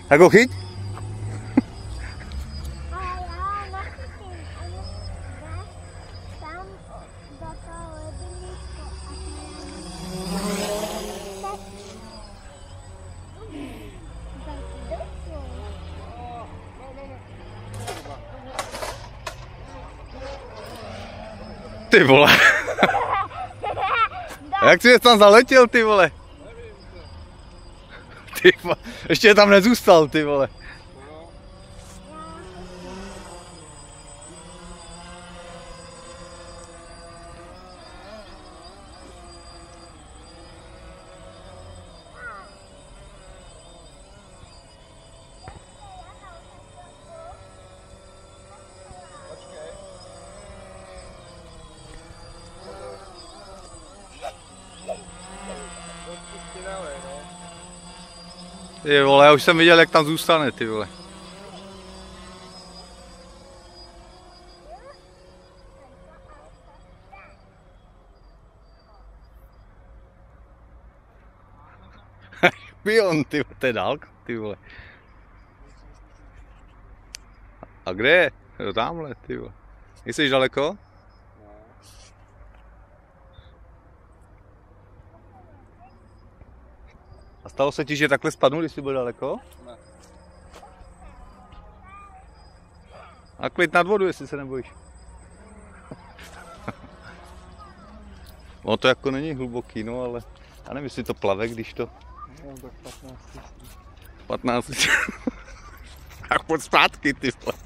Tak ho chyť. Ty vole. Jak jsi tam zaletěl, ty vole? Ty vole. Ještě tam nezůstal, ty vole. Ty vole, já už jsem viděl, jak tam zůstane, ty vole. Špion, ty vole, to je dálka, ty vole. A kde je? Jo, tamhle, ty vole. Jsi daleko? A stalo se ti, že takhle spadnu, když jsi byl daleko? Ne. A klid nad vodu, jestli se nebojíš. No to jako není hluboký, no ale já nevím, jestli to plave, když to... No tak 15. 15. Tak pojď zpátky, ty vole.